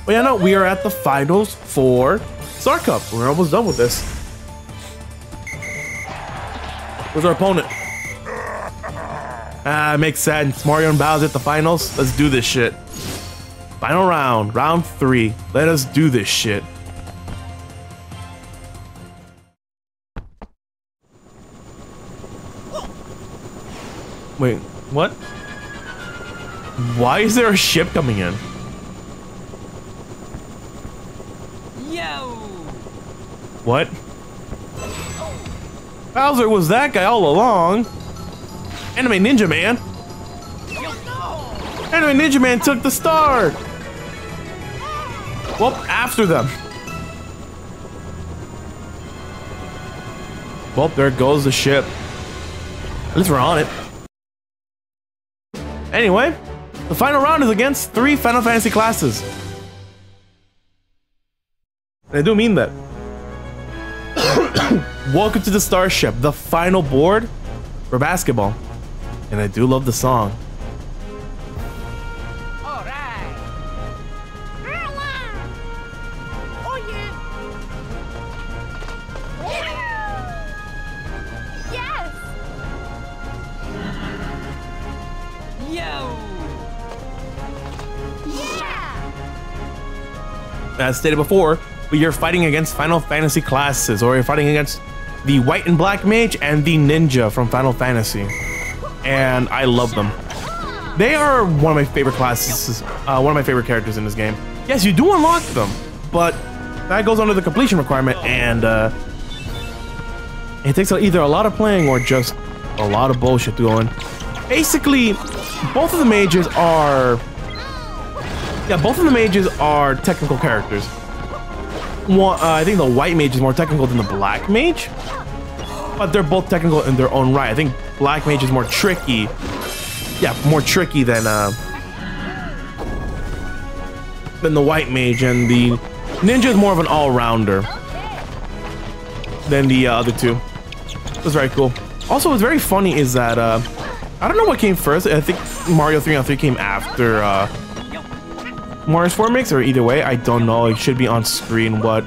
But yeah, no, we are at the finals for Star Cup. We're almost done with this. Where's our opponent? Ah, makes sense. Mario and Bowser at the finals. Let's do this shit. Final round, round 3. Let us do this shit. Wait, what? Why is there a ship coming in? Yo! What? Bowser was that guy all along. Anime Ninja Man. Anime Ninja Man took the star. Well, after them. Well, there goes the ship. At least we're on it. Anyway, the final round is against 3 Final Fantasy classes. And I do mean that. Welcome to the Starship, the final board for basketball. And I do love the song. All right. Oh yeah. Yes! Yo. Yeah! As stated before, you're fighting against Final Fantasy classes, or you're fighting against the White and Black Mage and the Ninja from Final Fantasy. And I love them. They are one of my favorite classes, one of my favorite characters in this game. Yes, you do unlock them, but that goes under the completion requirement, and it takes either a lot of playing or just a lot of bullshit going. Basically, both of the mages are... Yeah, both of the mages are technical characters. One, I think the White Mage is more technical than the Black Mage, but they're both technical in their own right. I think Black Mage is more tricky. Yeah, more tricky than the White Mage, and the Ninja is more of an all-rounder than the other two. It was very cool. Also, what's very funny is that I don't know what came first. I think Mario 3 on 3 came after Mario's 4 Mix, or either way, I don't know. It should be on screen what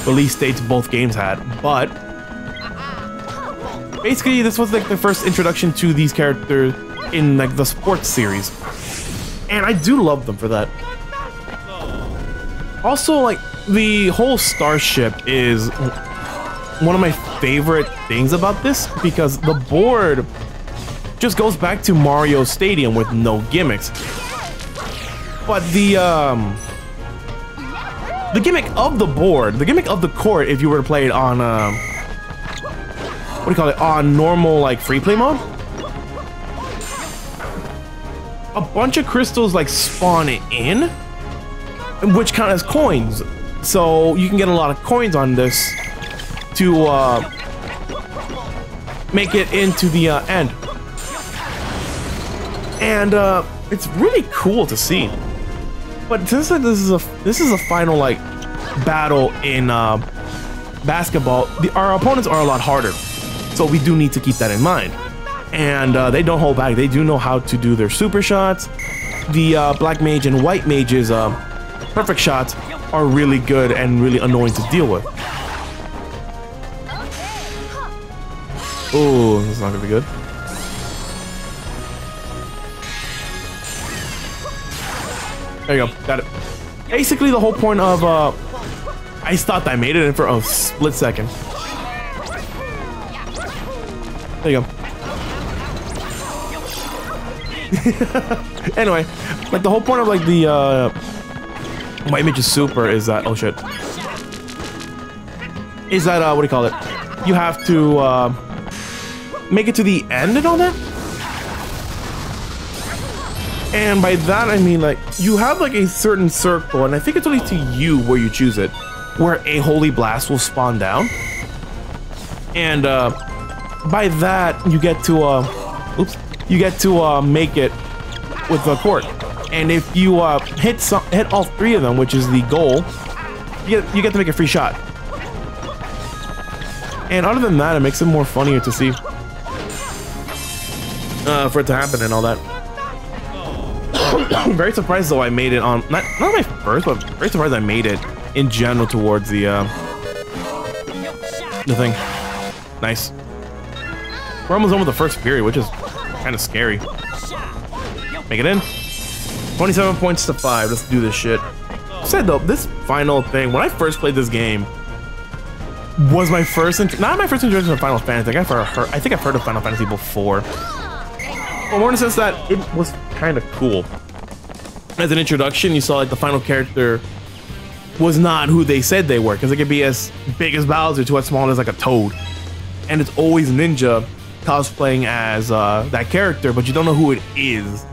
release dates both games had, but basically this was like the first introduction to these characters in like the sports series, and I do love them for that. Also, like, the whole Starship is one of my favorite things about this, because the board just goes back to Mario Stadium with no gimmicks. But the gimmick of the board, the gimmick of the court, if you were to play it on what do you call it, on normal like free play mode, a bunch of crystals like spawn in, which count as coins. So you can get a lot of coins on this to make it into the end, and it's really cool to see. But since this is a final like battle in basketball, our opponents are a lot harder, so we do need to keep that in mind. And they don't hold back. They do know how to do their super shots. The Black Mage and White Mage's perfect shots are really good and really annoying to deal with. Oh, that's not gonna be good. There you go, got it. Basically, the whole point of I thought I made it in for a split second. There you go. Anyway, like the whole point of like the White Mage's super is that, oh shit, is that what do you call it? You have to make it to the end and all that. And by that I mean, like, you have like a certain circle, and I think it's only to you where you choose it, where a Holy Blast will spawn down. And by that you get to make it with the court. And if you hit all 3 of them, which is the goal, you get to make a free shot. And other than that, it makes it more funnier to see, for it to happen and all that. Very surprised though I made it on not my first, but very surprised I made it in general towards the thing. Nice. We're almost done with the first period, which is kind of scary. Make it in. 27 points to 5. Let's do this shit. Said though, this final thing, when I first played this game, was my first, not my first introduction to Final Fantasy. I think I've heard of Final Fantasy before. But more in the sense that it was kind of cool. As an introduction, you saw like the final character was not who they said they were, because it could be as big as Bowser to as small as like a Toad. And it's always Ninja cosplaying as that character, but you don't know who it is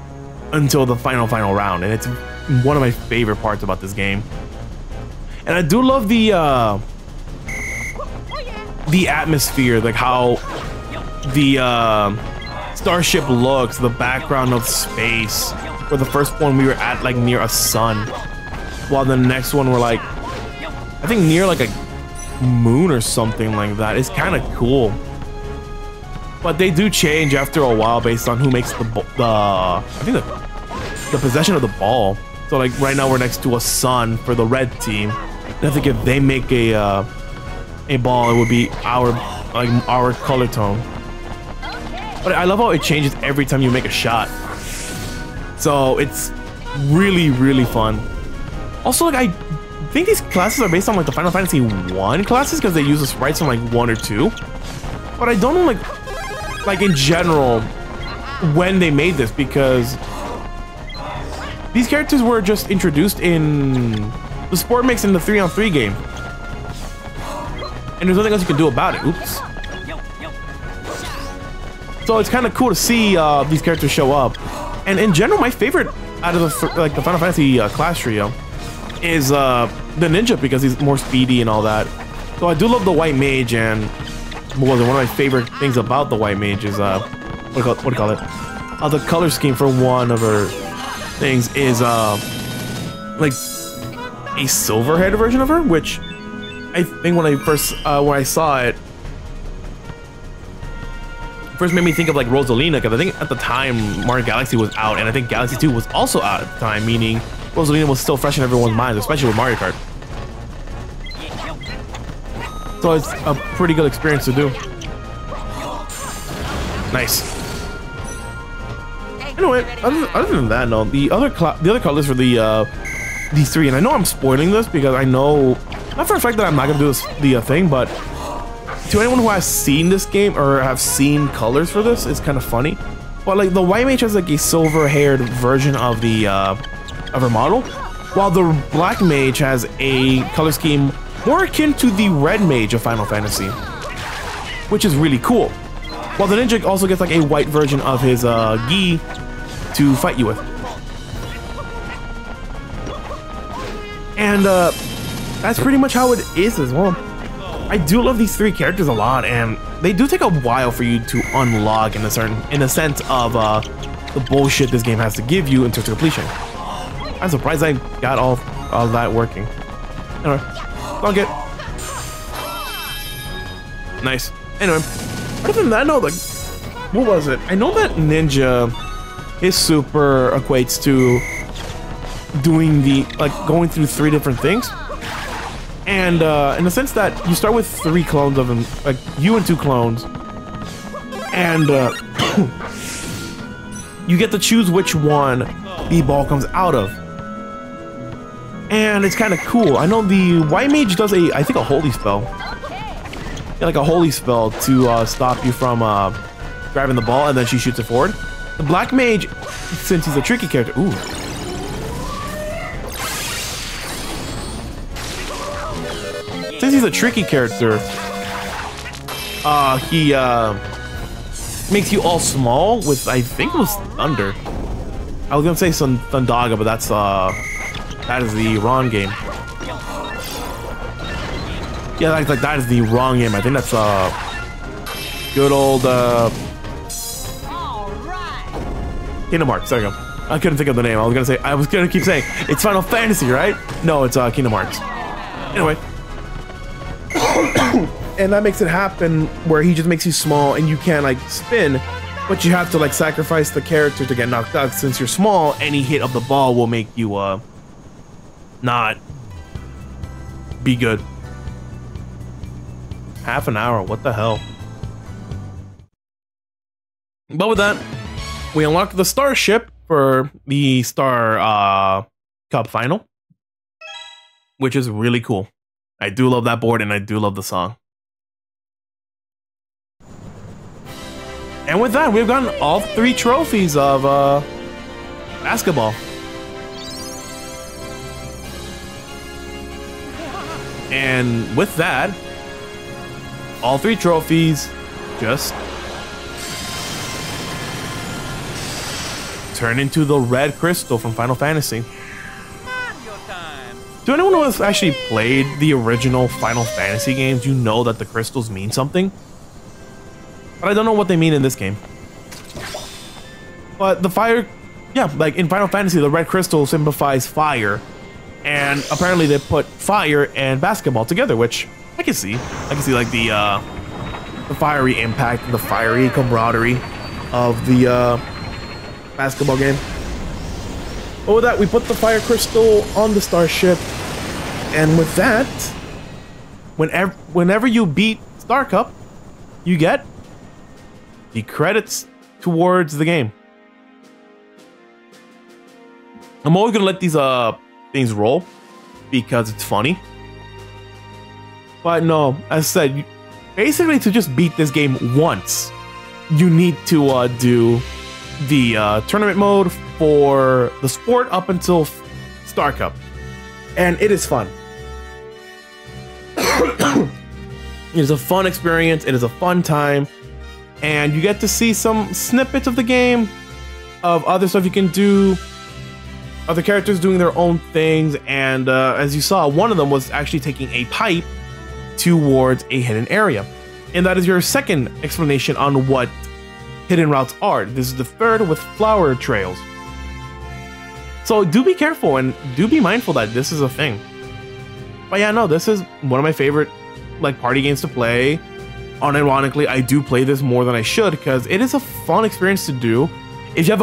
until the final round. And it's one of my favorite parts about this game. And I do love the atmosphere, like how the starship looks, the background of space. Where the first one we were at like near a sun, while the next one we're like, I think near like a moon or something like that. It's kind of cool. But they do change after a while based on who makes I think the possession of the ball. So like right now we're next to a sun for the red team. And I think if they make a ball, it would be our color tone. But I love how it changes every time you make a shot. So it's really, really fun. Also, like, I think these classes are based on like the Final Fantasy 1 classes, because they use the sprites from like 1 or 2. But I don't know like in general when they made this, because these characters were just introduced in the Sport Mix in the 3-on-3 game. And there's nothing else you can do about it. Oops. So it's kind of cool to see these characters show up. And in general, my favorite out of the Final Fantasy class trio is the Ninja, because he's more speedy and all that. So I do love the White Mage, and one of my favorite things about the White Mage is what do you call it? The color scheme for one of her things is like a silver-haired version of her, which I think when I saw it, first made me think of like Rosalina, because I think at the time Mario Galaxy was out, and I think Galaxy 2 was also out at the time, meaning Rosalina was still fresh in everyone's minds, especially with Mario Kart. So it's a pretty good experience to do. Nice. Anyway, other than that, no, the other colors for these three, and I know I'm spoiling this because I know, not for a fact that I'm not gonna do the thing, but to anyone who has seen this game or have seen colors for this, it's kind of funny. But like the White Mage has like a silver-haired version of the of her model, while the Black Mage has a color scheme more akin to the Red Mage of Final Fantasy, which is really cool. While the Ninja also gets like a white version of his gi to fight you with. And that's pretty much how it is as well. I do love these three characters a lot, and they do take a while for you to unlock in a sense of the bullshit this game has to give you in terms of completion. I'm surprised I got all that working. Anyway, dunk it. Nice. Anyway, other than that, no, like, what was it? I know that Ninja, his super equates to doing going through 3 different things. And in the sense that you start with 3 clones of him, like you and 2 clones, and you get to choose which one the ball comes out of. And it's kind of cool. I know the White Mage does I think a holy spell. Yeah, like a holy spell to stop you from grabbing the ball, and then she shoots it forward. The Black Mage, since he's a tricky character, ooh. Since he's a tricky character, he makes you all small with, I think it was Thunder. I was gonna say some Thundaga, but that is the wrong game. Yeah, like that is the wrong game. I think that's good old Kingdom Hearts. There you go. I couldn't think of the name. I was gonna keep saying it's Final Fantasy, right? No, it's Kingdom Hearts. Anyway. And that makes it happen where he just makes you small and you can like spin, But you have to like sacrifice the character to get knocked out. Since you're small, any hit of the ball will make you not be good. Half an hour, what the hell? But with that, we unlocked the starship for the Star Cup final, which is really cool. I do love that board and I do love the song. And with that, we've gotten all 3 trophies of basketball. And with that, all 3 trophies just turn into the red crystal from Final Fantasy. Mario time. To anyone who has actually played the original Final Fantasy games, you know that the crystals mean something. But I don't know what they mean in this game. But the fire, yeah, like in Final Fantasy, the red crystal signifies fire. And apparently they put fire and basketball together, which I can see. I can see like the fiery impact and the fiery camaraderie of the basketball game. But with that, we put the fire crystal on the starship. And with that, whenever you beat Star Cup, you get the credits towards the game. I'm always gonna let these things roll because it's funny. But no, as I said, basically to just beat this game once, you need to do the tournament mode for the sport up until Star Cup. And it is fun. It is a fun experience, it is a fun time. And you get to see some snippets of the game, of other stuff you can do, other characters doing their own things, and as you saw, one of them was actually taking a pipe towards a hidden area. And that is your second explanation on what hidden routes are. This is the third with flower trails. So do be careful and do be mindful that this is a thing. But yeah, no, this is one of my favorite like party games to play. Unironically, I do play this more than I should because it is a fun experience to do. If you have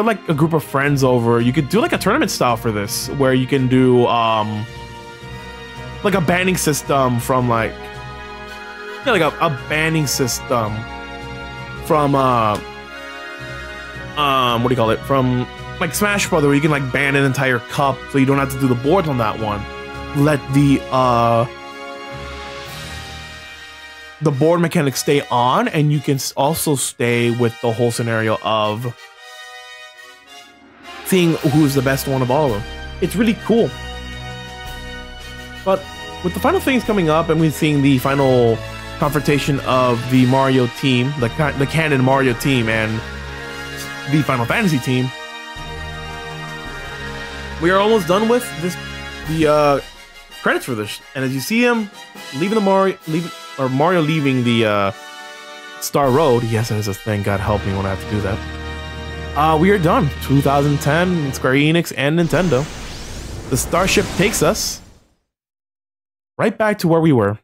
like a group of friends over, you could do like a tournament style for this, where you can do like a banning system from like a banning system from what do you call it, from like Smash Brothers, where you can like ban an entire cup so you don't have to do the boards on that one. Let the board mechanics stay on, and you can also stay with the whole scenario of seeing who's the best one of all of them. It's really cool. But with the final things coming up, and we're seeing the final confrontation of the Mario team, the canon Mario team, and the Final Fantasy team, we are almost done with the credits for this. And as you see him leaving Mario leaving the Star Road, yes, it is a thing. God help me when I have to do that. We are done. 2010, Square Enix and Nintendo. The starship takes us right back to where we were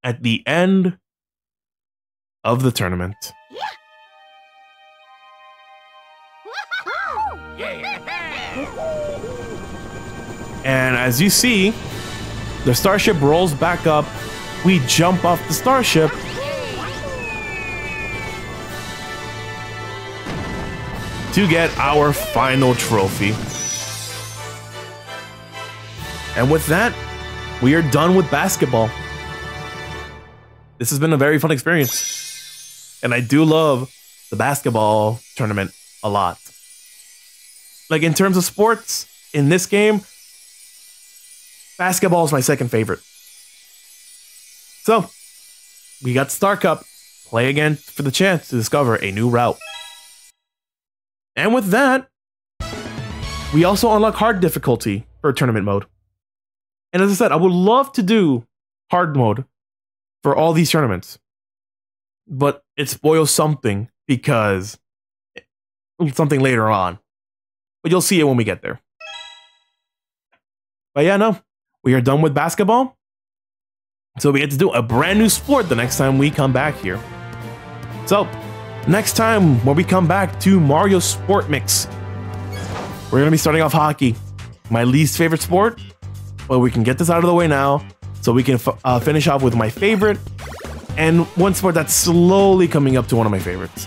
at the end of the tournament. And as you see, the starship rolls back up. We jump off the starship. To get our final trophy. And with that, we are done with basketball. This has been a very fun experience. And I do love the basketball tournament a lot. Like in terms of sports, in this game, basketball is my second favorite. So, we got Star Cup. Play again for the chance to discover a new route. And with that, we also unlock hard difficulty for tournament mode. And as I said, I would love to do hard mode for all these tournaments. But it spoils something because something later on. But you'll see it when we get there. But yeah, no. We are done with basketball. So we get to do a brand new sport the next time we come back here. So, next time when we come back to Mario Sport Mix, we're going to be starting off hockey. My least favorite sport, but we can get this out of the way now so we can finish off with my favorite and one sport that's slowly coming up to one of my favorites.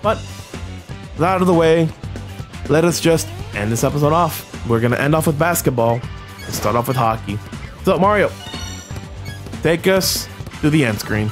But with that out of the way, let us just end this episode off. We're going to end off with basketball and start off with hockey. So Mario, take us to the end screen.